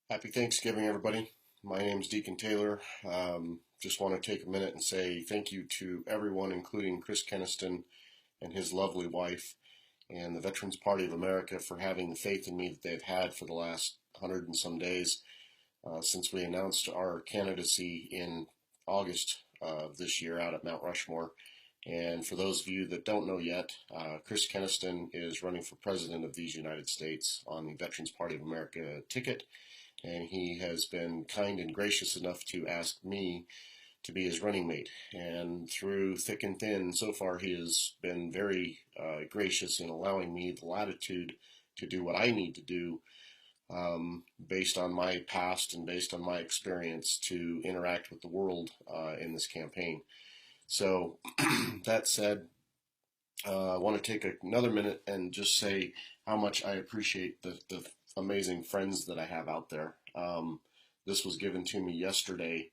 Happy Thanksgiving, everybody. My name's Deacon Taylor. Just want to take a minute and say thank you to everyone, including Chris Keniston and his lovely wife, and the Veterans Party of America for having the faith in me that they've had for the last 100 and some days since we announced our candidacy in August of this year out at Mount Rushmore. And for those of you that don't know yet, Chris Keniston is running for President of these United States on the Veterans Party of America ticket, and he has been kind and gracious enough to ask me to be his running mate. And through thick and thin, so far he has been very gracious in allowing me the latitude to do what I need to do based on my past and based on my experience to interact with the world in this campaign. So, that said, I want to take another minute and just say how much I appreciate the amazing friends that I have out there. This was given to me yesterday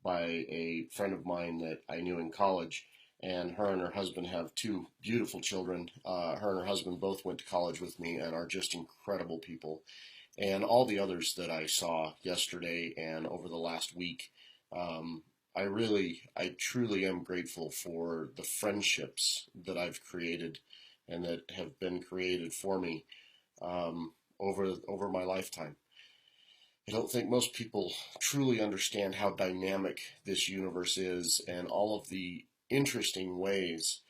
by a friend of mine that I knew in college, and her husband have two beautiful children. Her and her husband both went to college with me and are just incredible people. And all the others that I saw yesterday and over the last week, um, I truly am grateful for the friendships that I've created and that have been created for me over my lifetime. I don't think most people truly understand how dynamic this universe is and all of the interesting ways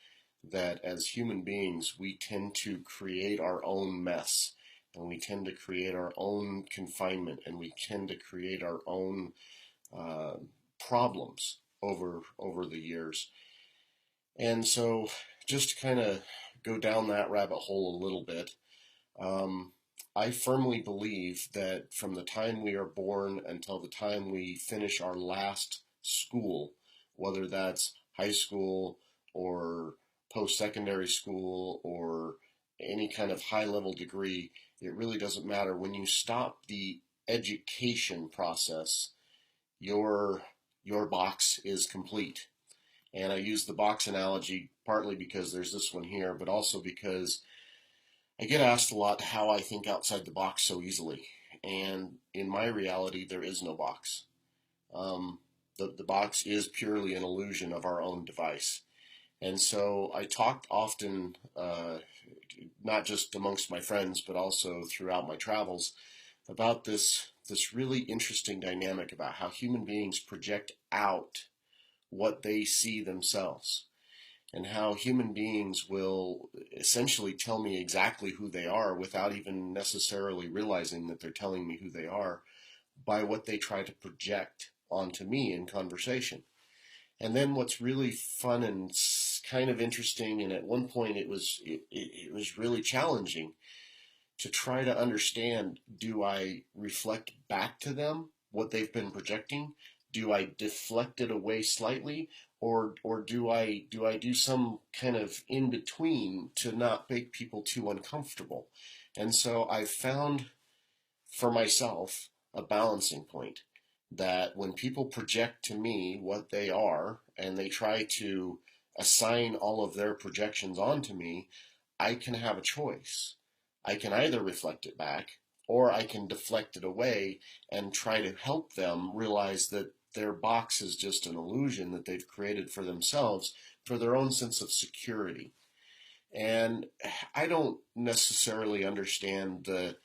that as human beings we tend to create our own mess, and we tend to create our own confinement, and we tend to create our own uh, problems over the years. And so, just to kind of go down that rabbit hole a little bit, um, I firmly believe that from the time we are born until the time we finish our last school, whether that's high school or post-secondary school or any kind of high-level degree, it really doesn't matter. When you stop the education process, your your box is complete. And I use the box analogy partly because there's this one here, but also because I get asked a lot how I think outside the box so easily. And in my reality, there is no box. Um, the box is purely an illusion of our own device. And so I talk often, not just amongst my friends, but also throughout my travels, about this really interesting dynamic about how human beings project out what they see themselves, and how human beings will essentially tell me exactly who they are without even necessarily realizing that they're telling me who they are by what they try to project onto me in conversation. And then what's really fun and kind of interesting, and at one point it was really challenging to try to understand, do I reflect back to them what they've been projecting? Do I deflect it away slightly, or do I do some kind of in between to not make people too uncomfortable? And so I found for myself a balancing point that when people project to me what they are and they try to assign all of their projections onto me, I can have a choice. I can either reflect it back or I can deflect it away and try to help them realize that their box is just an illusion that they've created for themselves for their own sense of security. And I don't necessarily understand the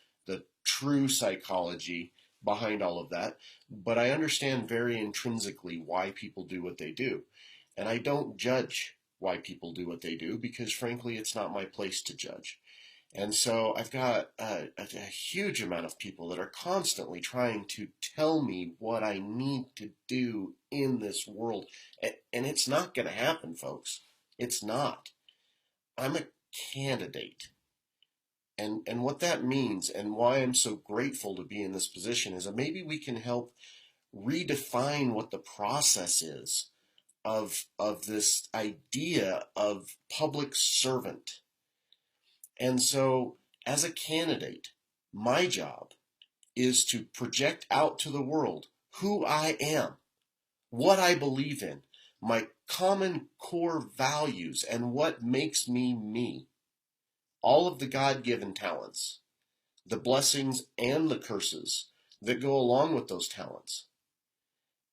true psychology behind all of that, but I understand very intrinsically why people do what they do. And I don't judge why people do what they do because, frankly, it's not my place to judge. And so I've got a huge amount of people that are constantly trying to tell me what I need to do in this world. And it's not going to happen, folks. It's not. I'm a candidate. And what that means and why I'm so grateful to be in this position is that maybe we can help redefine what the process is of this idea of public servant. And so, as a candidate, my job is to project out to the world who I am, what I believe in, my common core values, and what makes me me. All of the God given talents, the blessings and the curses that go along with those talents.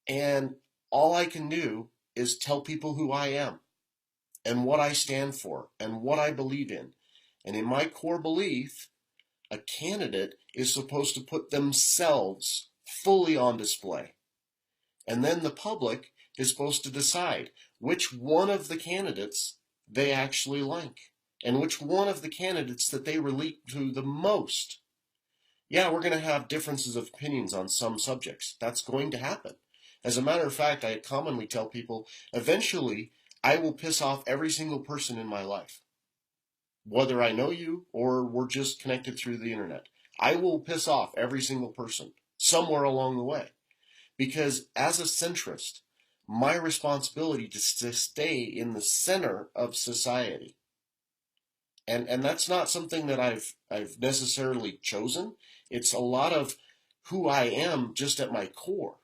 And all I can do is tell people who I am and what I stand for and what I believe in. And in my core belief, a candidate is supposed to put themselves fully on display. And then the public is supposed to decide which one of the candidates they actually like and which one of the candidates that they relate to the most. Yeah, we're going to have differences of opinions on some subjects. That's going to happen. As a matter of fact, I commonly tell people, eventually, I will piss off every single person in my life. Whether I know you or we're just connected through the internet, I will piss off every single person somewhere along the way. Because as a centrist, my responsibility is to stay in the center of society. And that's not something that I've necessarily chosen. It's a lot of who I am just at my core.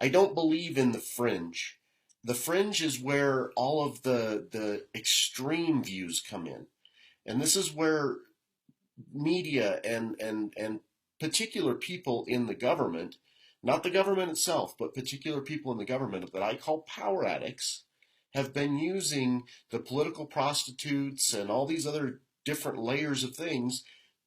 I don't believe in the fringe. The fringe is where all of the extreme views come in. And this is where media and particular people in the government, not the government itself, but particular people in the government that I call power addicts, have been using the political prostitutes and all these other different layers of things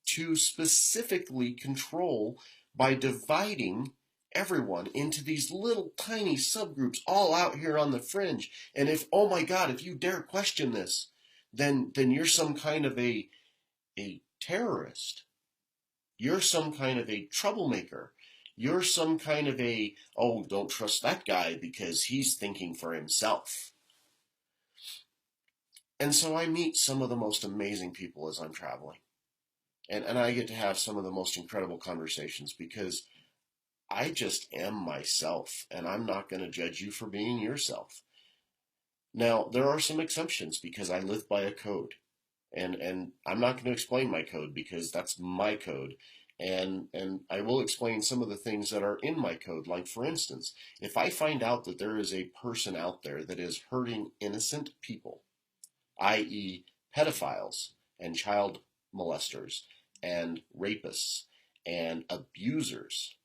to specifically control by dividing everyone into these little tiny subgroups all out here on the fringe. And if, oh my God, if you dare question this, then you're some kind of a terrorist. You're some kind of a troublemaker. You're some kind of a, oh, don't trust that guy because he's thinking for himself. And so I meet some of the most amazing people as I'm traveling. And I get to have some of the most incredible conversations because I just am myself, and I'm not going to judge you for being yourself. Now, there are some exceptions because I live by a code. And I'm not going to explain my code because that's my code. And I will explain some of the things that are in my code. Like, for instance, if I find out that there is a person out there that is hurting innocent people, i.e., pedophiles and child molesters and rapists and abusers,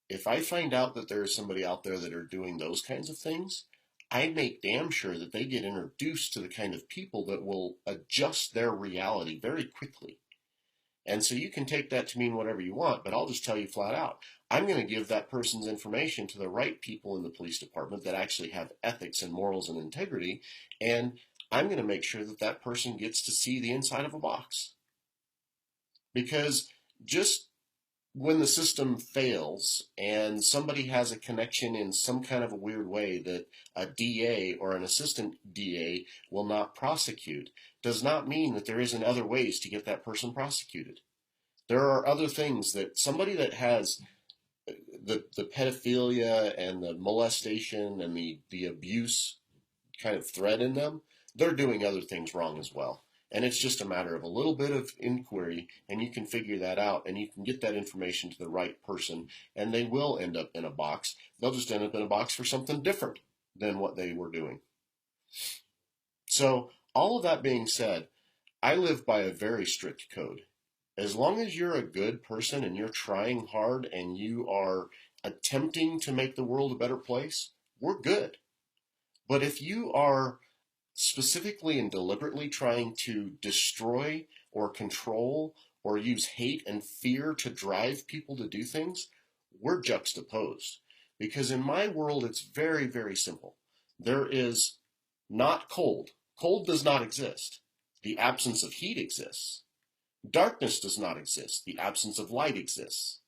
if I find out that there is somebody out there that are doing those kinds of things, I make damn sure that they get introduced to the kind of people that will adjust their reality very quickly. And so you can take that to mean whatever you want, but I'll just tell you flat out, I'm going to give that person's information to the right people in the police department that actually have ethics and morals and integrity, and I'm going to make sure that that person gets to see the inside of a box. Because just when the system fails and somebody has a connection in some kind of a weird way that a DA or an assistant DA will not prosecute, does not mean that there isn't other ways to get that person prosecuted. There are other things that somebody that has the pedophilia and the molestation and the abuse kind of thread in them, they're doing other things wrong as well. And it's just a matter of a little bit of inquiry, and you can figure that out, and you can get that information to the right person, and they will end up in a box. They'll just end up in a box for something different than what they were doing. So, all of that being said, I live by a very strict code. As long as you're a good person and you're trying hard and you are attempting to make the world a better place, we're good. But if you are specifically and deliberately trying to destroy or control or use hate and fear to drive people to do things, we're juxtaposed. Because in my world, it's very, very simple. There is not cold. Cold does not exist. The absence of heat exists. Darkness does not exist. The absence of light exists.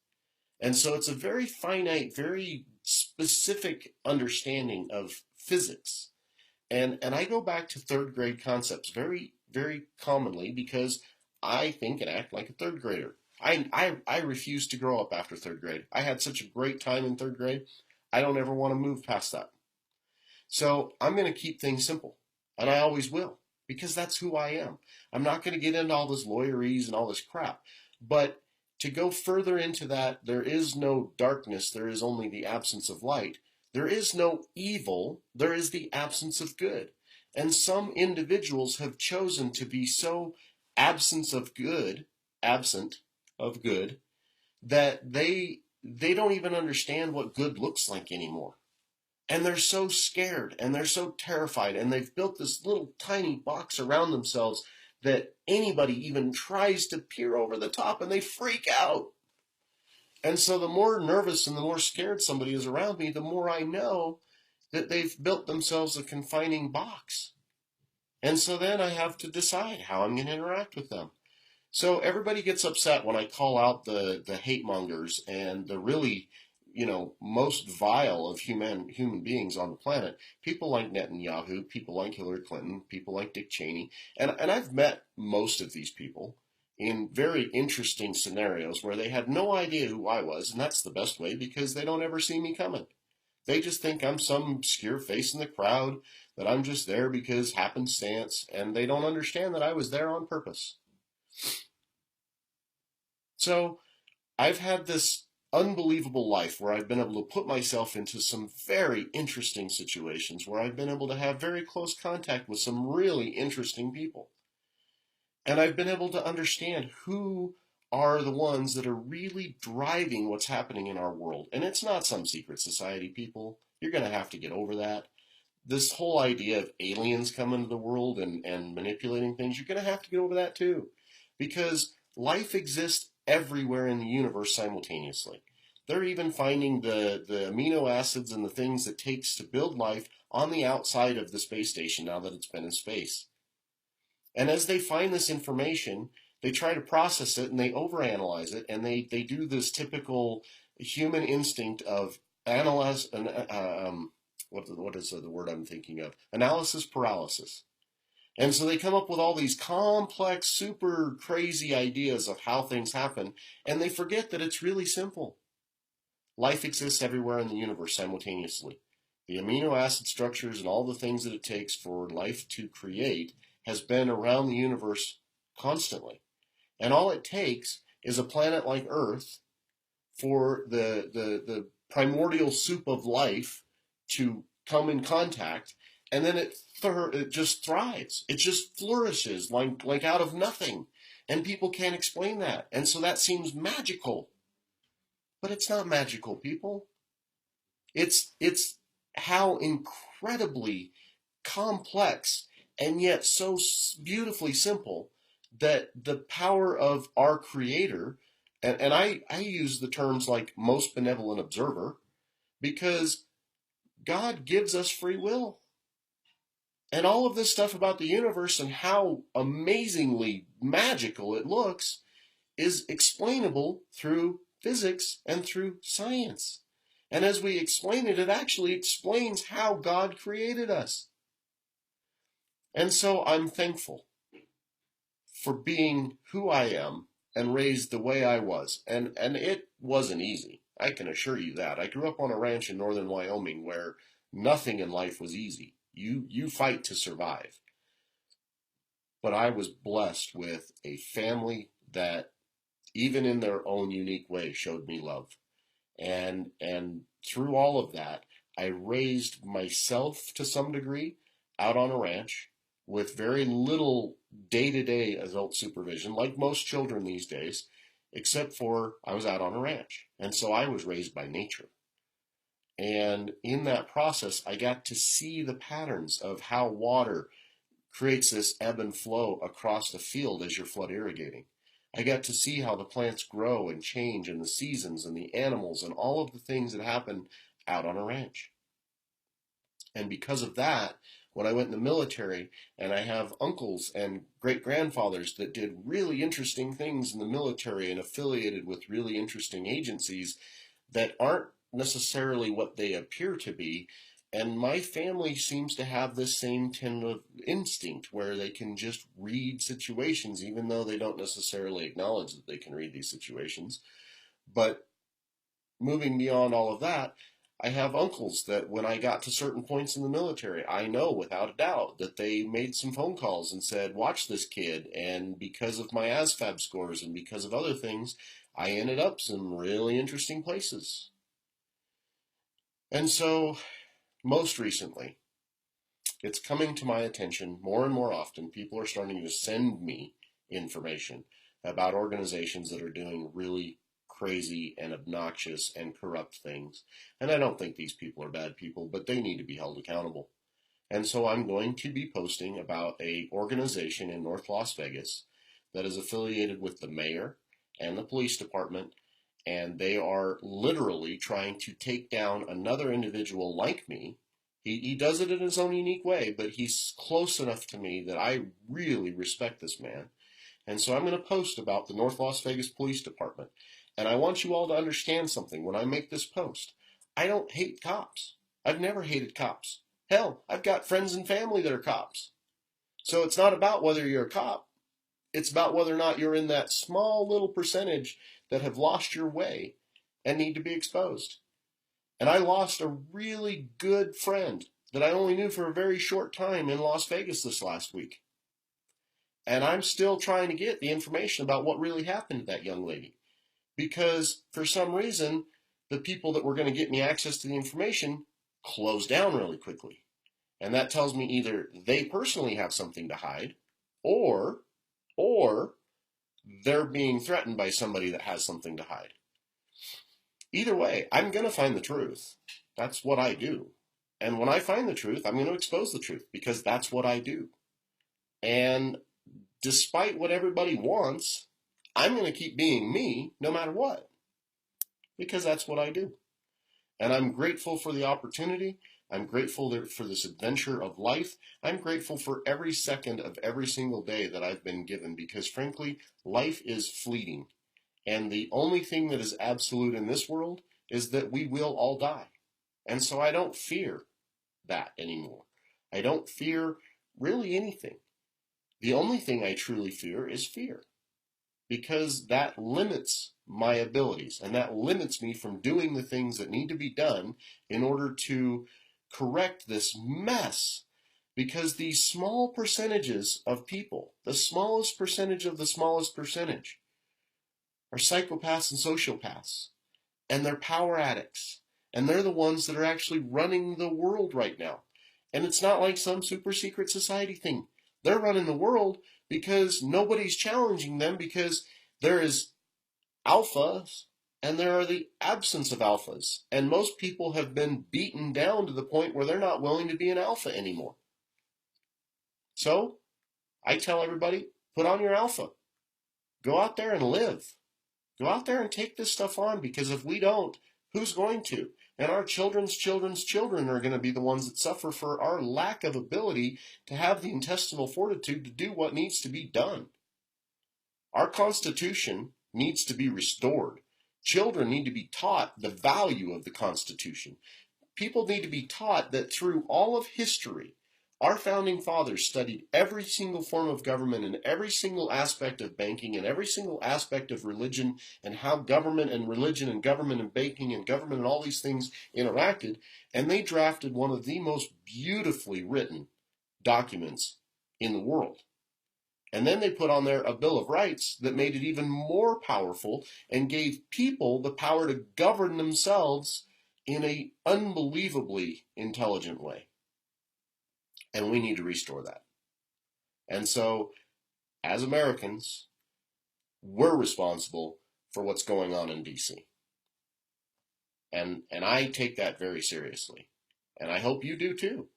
And so it's a very finite, very specific understanding of physics. And I go back to third grade concepts very, very commonly because I think and act like a third grader. I refuse to grow up after third grade. I had such a great time in third grade. I don't ever want to move past that. So I'm going to keep things simple. And I always will because that's who I am. I'm not going to get into all this lawyerese and all this crap. But to go further into that, there is no darkness. There is only the absence of light. There is no evil, there is the absence of good. And some individuals have chosen to be so absent of good, that they don't even understand what good looks like anymore. And they're so scared and they're so terrified, and they've built this little tiny box around themselves that anybody even tries to peer over the top and they freak out. And so the more nervous and the more scared somebody is around me, the more I know that they've built themselves a confining box. And so then I have to decide how I'm going to interact with them. So everybody gets upset when I call out the hate mongers and the really, most vile of human beings on the planet. People like Netanyahu, people like Hillary Clinton, people like Dick Cheney, and I've met most of these people in very interesting scenarios where they had no idea who I was, and that's the best way because they don't ever see me coming. They just think I'm some obscure face in the crowd, that I'm just there because happenstance, and they don't understand that I was there on purpose. So I've had this unbelievable life where I've been able to put myself into some very interesting situations where I've been able to have very close contact with some really interesting people. And I've been able to understand who are the ones that are really driving what's happening in our world. And it's not some secret society, people. You're going to have to get over that. This whole idea of aliens coming to the world and manipulating things, you're going to have to get over that too. Because life exists everywhere in the universe simultaneously. They're even finding the amino acids and the things it takes to build life on the outside of the space station now that it's been in space. And as they find this information, they try to process it and they overanalyze it, and they do this typical human instinct of analyze, what is the word I'm thinking of? Analysis paralysis. And so they come up with all these complex, super crazy ideas of how things happen, and they forget that it's really simple. Life exists everywhere in the universe simultaneously. The amino acid structures and all the things that it takes for life to create has been around the universe constantly. And all it takes is a planet like Earth for the primordial soup of life to come in contact, and then it just thrives. It just flourishes like out of nothing. And people can't explain that. And so that seems magical. But it's not magical, people. It's how incredibly complex and yet so beautifully simple that the power of our creator, and I use the terms like most benevolent observer, because God gives us free will. And all of this stuff about the universe and how amazingly magical it looks is explainable through physics and through science. And as we explain it, it actually explains how God created us. And so I'm thankful for being who I am and raised the way I was. And it wasn't easy. I can assure you that. I grew up on a ranch in northern Wyoming where nothing in life was easy. You fight to survive. But I was blessed with a family that, even in their own unique way, showed me love. And through all of that, I raised myself to some degree out on a ranch with very little day-to-day adult supervision, like most children these days, except for I was out on a ranch. And so I was raised by nature. And in that process, I got to see the patterns of how water creates this ebb and flow across the field as you're flood irrigating. I got to see how the plants grow and change and the seasons and the animals and all of the things that happen out on a ranch. And because of that, when I went in the military, and I have uncles and great grandfathers that did really interesting things in the military and affiliated with really interesting agencies that aren't necessarily what they appear to be. And my family seems to have this same kind of instinct where they can just read situations, even though they don't necessarily acknowledge that they can read these situations. But moving beyond all of that, I have uncles that when I got to certain points in the military, I know without a doubt that they made some phone calls and said, watch this kid. And because of my ASVAB scores and because of other things, I ended up some really interesting places. And so, most recently, it's coming to my attention more and more often. People are starting to send me information about organizations that are doing really crazy and obnoxious and corrupt things. And I don't think these people are bad people, but they need to be held accountable. And so I'm going to be posting about a organization in North Las Vegas that is affiliated with the mayor and the police department, and they are literally trying to take down another individual like me. He does it in his own unique way, but he's close enough to me that I really respect this man. And so I'm going to post about the North Las Vegas Police Department. And I want you all to understand something when I make this post. I don't hate cops. I've never hated cops. Hell, I've got friends and family that are cops. So it's not about whether you're a cop. It's about whether or not you're in that small little percentage that have lost your way and need to be exposed. And I lost a really good friend that I only knew for a very short time in Las Vegas this last week. And I'm still trying to get the information about what really happened to that young lady. Because for some reason, the people that were going to get me access to the information closed down really quickly. And that tells me either they personally have something to hide, or they're being threatened by somebody that has something to hide. Either way, I'm going to find the truth. That's what I do. And when I find the truth, I'm going to expose the truth because that's what I do. And despite what everybody wants, I'm going to keep being me no matter what, because that's what I do. And I'm grateful for the opportunity. I'm grateful for this adventure of life. I'm grateful for every second of every single day that I've been given because, frankly, life is fleeting. And the only thing that is absolute in this world is that we will all die. And so I don't fear that anymore. I don't fear really anything. The only thing I truly fear is fear, because that limits my abilities and that limits me from doing the things that need to be done in order to correct this mess. Because these small percentages of people, the smallest percentage of the smallest percentage, are psychopaths and sociopaths, and they're power addicts, and they're the ones that are actually running the world right now. And it's not like some super secret society thing. They're running the world because nobody's challenging them, because there is alphas and there are the absence of alphas. And most people have been beaten down to the point where they're not willing to be an alpha anymore. So I tell everybody, put on your alpha. Go out there and live. Go out there and take this stuff on, because if we don't, who's going to? And our children's children's children are going to be the ones that suffer for our lack of ability to have the intestinal fortitude to do what needs to be done. Our Constitution needs to be restored. Children need to be taught the value of the Constitution. People need to be taught that through all of history, our founding fathers studied every single form of government and every single aspect of banking and every single aspect of religion, and how government and religion and government and banking and government and all these things interacted. And they drafted one of the most beautifully written documents in the world. And then they put on there a Bill of Rights that made it even more powerful and gave people the power to govern themselves in an unbelievably intelligent way. And we need to restore that. And so, as Americans, we're responsible for what's going on in D.C. And I take that very seriously. And I hope you do too.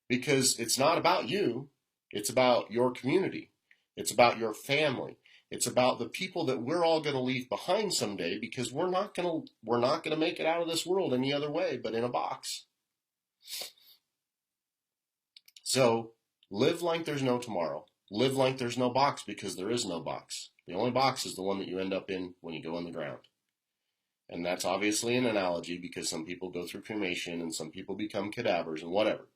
Because it's not about you. It's about your community. It's about your family. It's about the people that we're all going to leave behind someday, because we're not going to make it out of this world any other way but in a box. So live like there's no tomorrow. Live like there's no box, because there is no box. The only box is the one that you end up in when you go in the ground. And that's obviously an analogy, because some people go through cremation and some people become cadavers and whatever.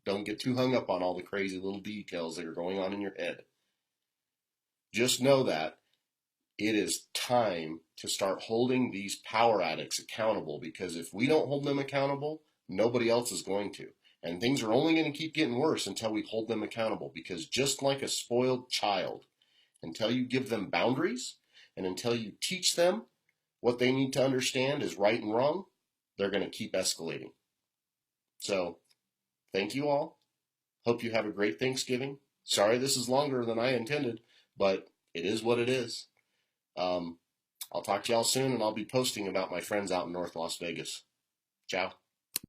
Don't get too hung up on all the crazy little details that are going on in your head. Just know that it is time to start holding these power addicts accountable, because if we don't hold them accountable, nobody else is going to. And things are only going to keep getting worse until we hold them accountable, because just like a spoiled child, until you give them boundaries and until you teach them what they need to understand is right and wrong, they're going to keep escalating. So, thank you all. Hope you have a great Thanksgiving. Sorry this is longer than I intended, but it is what it is. I'll talk to y'all soon, and I'll be posting about my friends out in North Las Vegas. Ciao.